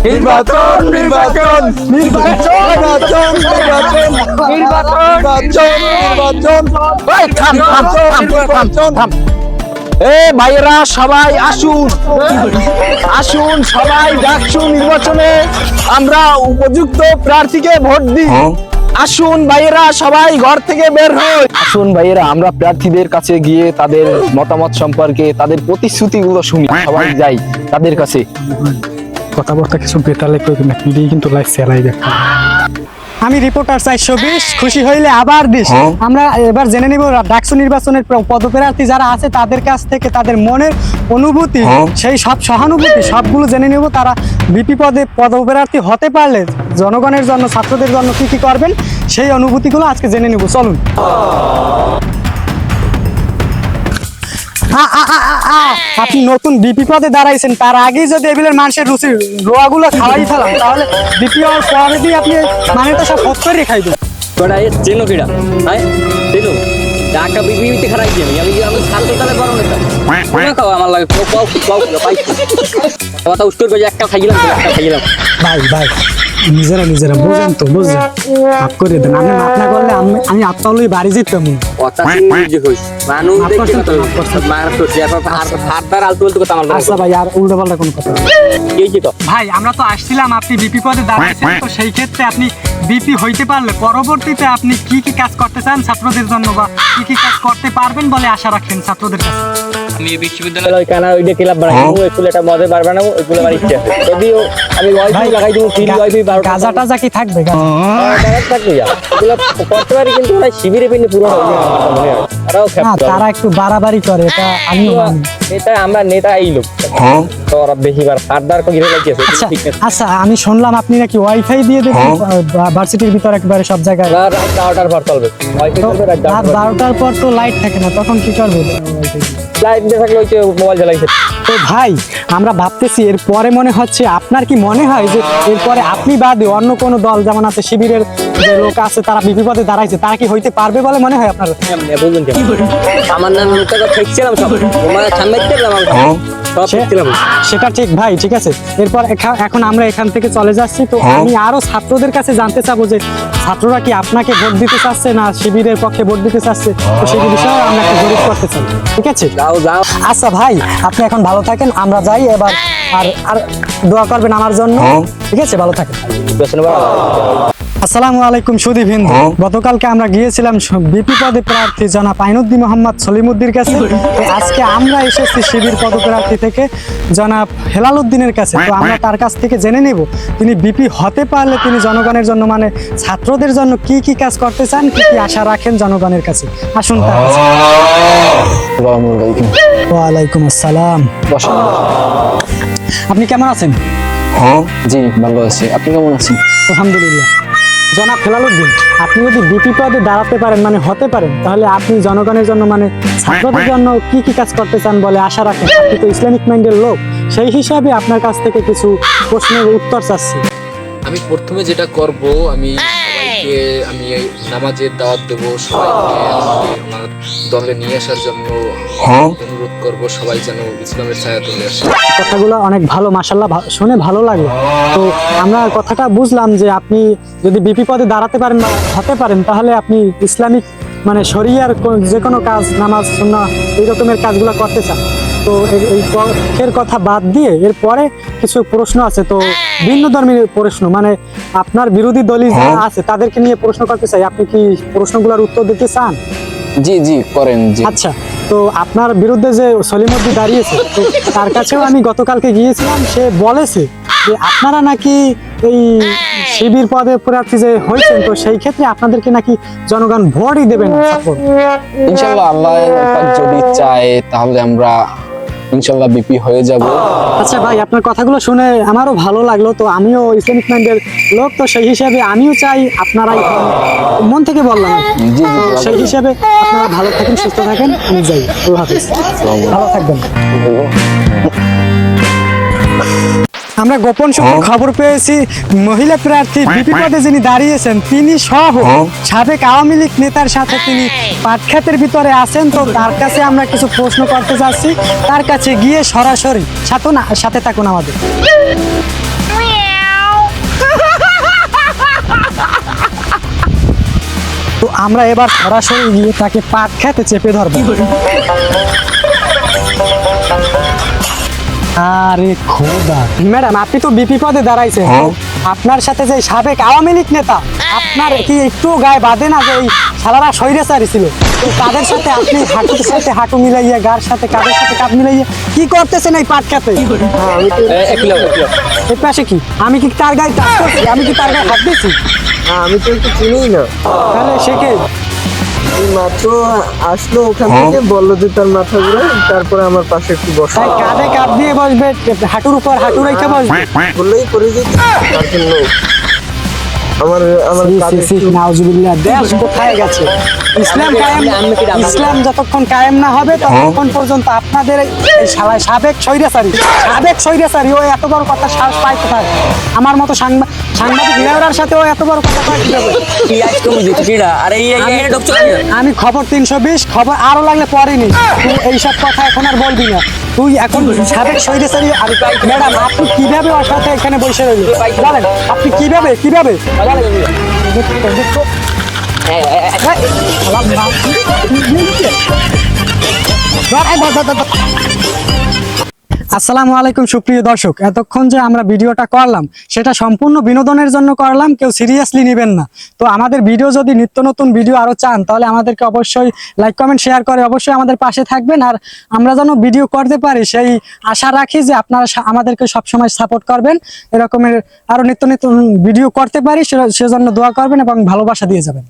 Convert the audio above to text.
নির্বাচন নির্বাচন নির্বাচন নির্বাচন নির্বাচন নির্বাচন নির্বাচন থাম। এ ভাইয়েরা সবাই আসুন আসুন, সবাই ডাকছুন নির্বাচনে আমরা উপযুক্ত প্রার্থীকে ভোট দিই। আসুন ভাইয়েরা সবাই ঘর থেকে বের হই। আসুন ভাইয়েরা আমরা প্রার্থীদের কাছে গিয়ে তাদের মতামত সম্পর্কে তাদের প্রতিশ্রুতিগুলো শুনি। সবাই যাই তাদের কাছে। কথাবার্তা কিছু বেতালে করবেন না, কিন্তু লাইভ সেলাই দেখা। আমি রিপোর্টার 420, খুশি হইলে আবার দিস। আমরা এবার জেনে নিব ডাকসু নির্বাচনের পদপ্রার্থী যারা আছে তাদের কাছ থেকে তাদের মনের অনুভূতি, সেই সব সহানুভূতি সবগুলো জেনে নিব। তারা বিপি পদে পদপ্রার্থী হতে পারলে জনগণের জন্য, ছাত্রদের জন্য কি কি করবেন সেই অনুভূতিগুলো আজকে জেনে নিব। চলুন। আপনি নতুন বিপি পদে দাঁড়াইছেন, তার আগেই যদি এবিলের মানুষের রুচির রোয়াগুলো খাওয়াই ফেলাম তাহলে বিপি হওয়ার পরে দিয়ে আপনি মানেটা সব ফোট করে খাই দেন। চেনো কিরা হ্যাঁ চেনো ঢাকা বিবিতে খারাই আমি আমি আমি ছাত্র তালে বড় নেতা কোনা খাও আমার লাগে কথা উত্তর করে একটা খাইলাম ভাই নিজেরা বুঝেন তো, বুঝছেন মাফ করে দেন। আমি মাফ না করলে আমি আপনার বাড়ি যেতাম। কথা যে হইস মানুষ দেখতে তো মার তো হাতদার আলতু আলতু কথা আমার আচ্ছা ভাই, আর উল্টো পাল্টা কোনো কথা এই যে তো ভাই, আমরা তো আসছিলাম আপনি বিপি পদে দাঁড়াচ্ছেন, তো সেই ক্ষেত্রে আপনি বিপি হইতে পারলে পরবর্তীতে আপনি কি কি কাজ করতে চান ছাত্রদের জন্য, বা কি কি কাজ করতে পারবেন বলে আশা রাখেন ছাত্রদের কাছে? আমি বিশ্ববিদ্যালয় কানা ওইটা ক্লাব বানাই দেবো, ওইগুলো একটা মজা বার বানাবো, ওইগুলো আমার ইচ্ছা আছে। যদিও আমি ওয়াইফাই লাগাই দেবো, ফ্রি ওয়াইফাই গাজা টাজা কি থাকবে? থাকবে এগুলো করতে পারি, কিন্তু ওরা শিবিরে পেলে পুরো তারা একটু বাড়াবাড়ি করে, এটা আমিও মানি। এটা আমরা নেতা এই লোক তো ওরা বেশিবার হাতদার ঘিরে লাগিয়েছে। আচ্ছা, আমি শুনলাম আপনি নাকি ওয়াইফাই দিয়ে দেবেন ভার্সিটির ভিতর একেবারে সব জায়গায়। রাত 12টার পর চলবে, রাত 12টার পর তো লাইট থাকে না, তখন কি করবো? লাইট দিয়ে থাকলে ওই যে মোবাইল জ্বালাইছে। তো ভাই, আমরা ভাবতেছি এরপরে মনে হচ্ছে, আপনার কি মনে হয় যে এরপরে আপনি বাদে অন্য কোনো দল যেমন আছে শিবিরের যে লোক আছে তারা বিপি পদে দাঁড়াইছে, তারা কি হইতে পারবে বলে মনে হয় আপনার? বলুন আমার নাম ঠেকছিলাম সব তোমার সামনে সেটা ঠিক ভাই, ঠিক আছে। এরপর এখন আমরা এখান থেকে চলে যাচ্ছি। তো আমি আরো ছাত্রদের কাছে জানতে চাবো যে ছাত্ররা কি আপনাকে ভোট দিতে চাচ্ছে না শিবিরের পক্ষে ভোট দিতে চাচ্ছে, তো সেই বিষয়ে আমরা একটা জরিপ করতে চাই, ঠিক আছে? যাও। আচ্ছা ভাই, আপনি এখন ভালো থাকেন, আমরা যাই এবার। আর দোয়া করবেন আমার জন্য, ঠিক আছে? ভালো থাকেন। আসসালামু আলাইকুম সুদীপহিন্দু। গতকালকে আমরা গিয়েছিলাম বিপি পদে প্রার্থী জনাব আইনুদ্দিন মোহাম্মদ সলিমুদ্দিনের কাছে। তো আজকে আমরা এসেছি শিবির পদপ্রার্থী থেকে জনাব হেলাল উদ্দিনের কাছে। তো আমরা তার কাছ থেকে জেনে নেব তিনি বিপি হতে পারলে তিনি জনগণের জন্য, মানে ছাত্রদের জন্য কি কি কাজ করতে চান, কি কি আশা রাখেন জনগণের কাছে। আসুন তার কাছে। ওয়ালাইকুম আসসালাম। আপনি কেমন আছেন? জি ভালো আছি, আপনি কেমন আছেন? আলহামদুলিল্লাহ। জনাব হেলাল উদ্দিন, আপনি যদি বিপি পদে দাঁড়াতে পারেন, মানে হতে পারেন, তাহলে আপনি জনগণের জন্য, মানে ছাত্রদের জন্য কি কি কাজ করতে চান বলে আশা রাখেন? আপনি তো ইসলামিক মাইন্ডের লোক, সেই হিসাবে আপনার কাছ থেকে কিছু প্রশ্নের উত্তর চাচ্ছি। আমি প্রথমে যেটা করব, আমি নামাজের দাওয়াত দেব, সবাইকে আমার দলে নিয়ে আসার জন্য অনুরোধ করব, সবাই যেন ইসলামের ছায়া তুলে আসে। কথাগুলো অনেক ভালো, মাশাআল্লাহ, শুনে ভালো লাগে। তো আমরা কথাটা বুঝলাম যে আপনি যদি বিপি পদে দাঁড়াতে পারেন বা হতে পারেন, তাহলে আপনি ইসলামিক, মানে শরিয়ার যে কোনো কাজ, নামাজ, সুন্নাহ, এই রকমের কাজগুলো করতে চান। তো এই পক্ষের কথা বাদ দিয়ে এরপরে কিছু প্রশ্ন আছে। তো ভিন্ন ধর্মের প্রশ্ন, মানে আপনার বিরোধী দলই যারা আছে তাদেরকে নিয়ে প্রশ্ন করতে চাই। আপনি কি প্রশ্নগুলোর উত্তর দিতে চান? জি করেন। জি আচ্ছা, তো আপনার বিরুদ্ধে যে সলিমুদ্দিন দাঁড়িয়েছে, তো তার কাছেও আমি গতকালকে গিয়েছিলাম। সে বলেছে যে আপনারা নাকি এই শিবির পদে প্রার্থী যে হয়েছেন, তো সেই ক্ষেত্রে আপনাদেরকে নাকি জনগণ ভোটই দেবে না। ইনশাআল্লাহ আল্লাহ যদি চায় তাহলে আমরা ইনশাআল্লাহ বিপি হয়ে যাব। আচ্ছা ভাই, আপনার কথাগুলো শুনে আমারও ভালো লাগলো। তো আমিও ইসলামিক মাইন্ডের লোক, তো সেই হিসাবে আমিও চাই আপনারাই, মন থেকে বললাম। সেই হিসাবে আপনারা ভালো থাকেন, সুস্থ থাকেন। আমি যাই, আল্লাহ হাফেজ, ভালো থাকবেন। আমরা গোপন সূত্রে খবর পেয়েছি মহিলা প্রার্থী বিপি পদে যিনি দাঁড়িয়েছেন তিনি সহ সাবেক আওয়ামী লীগ নেতার সাথে তিনি পাটখাতের ভিতরে আছেন। তো তার কাছে আমরা কিছু প্রশ্ন করতে যাচ্ছি, তার কাছে গিয়ে সরাসরি সাথে থাকুন আমাদের। তো আমরা এবার সরাসরি গিয়ে তাকে পাট খেতে চেপে ধরবো। আরে খোদা, ম্যাডাম আপনি তো বিপি পদে দাঁড়াইছেন, আপনার সাথে যে সাবেক আওয়ামী লীগ নেতা, আপনার কি একটু গায়ে বাঁধে না যে এই শালারা স্বৈরাচারী ছিল? তো তাদের সাথে আপনি হাঁটুর সাথে হাঁটু মিলাইয়া, গার সাথে কাঁধের সাথে কাঁধ মিলাইয়া কি করতেছেন এই পাট খেতে? এর পাশে কি আমি কি তার গায়ে টাচ করছি? আমি কি তার গায়ে হাত দিয়েছি? আমি তো একটু চিনি না, তাহলে সে কে? এই মাত্র আসলো ওখান থেকে, বললো যে তার মাথা ঘুরে, তারপরে আমার পাশে একটু বসা তাই কাঁধে কাঁধ দিয়ে বসবে, হাঁটুর উপর হাঁটু রেখে বসবে? বললেই করে দিত। তার জন্য আমার কাঁধে একটু- নাউজুবিল্লাহ, দেশ কোথায় গেছে? ইসলাম কায়েম, ইসলাম যতক্ষণ কায়েম না হবে ততক্ষণ পর্যন্ত আপনাদের এই শালায় সাবেক স্বৈরাচারী ও এত বড় কথা সাহস পায় কোথায়? আমার মতো সাংবাদিক লেওরার সাথে ও এত বড় কথা পায় কিভাবে? কি আজ কমে দিচ্ছি কিডা? আরে এই এই ঢুকছো কেন? আমি খবর 320, খবর আরো লাগলে পরেনি। তুই এইসব কথা এখন আর বলবি না। তুই এখন সাবেক স্বৈরাচারী। আর ম্যাডাম আপনি কিভাবে ওর সাথে এখানে বসে রইলেন বলেন? আপনি কিভাবে আসসালামু আলাইকুম সুপ্রিয় দর্শক, এতক্ষণ যে আমরা ভিডিওটা করলাম সেটা সম্পূর্ণ বিনোদনের জন্য করলাম, কেউ সিরিয়াসলি নেবেন না। তো আমাদের ভিডিও যদি নিত্য নতুন ভিডিও আরো চান তাহলে আমাদেরকে অবশ্যই লাইক কমেন্ট শেয়ার করে অবশ্যই আমাদের পাশে থাকবেন। আর আমরা যেন ভিডিও করতে পারি সেই আশা রাখি যে আপনারা আমাদেরকে সবসময় সাপোর্ট করবেন, এরকমের আরো নিত্য নতুন ভিডিও করতে পারি সেজন্য দোয়া করবেন এবং ভালোবাসা দিয়ে যাবেন।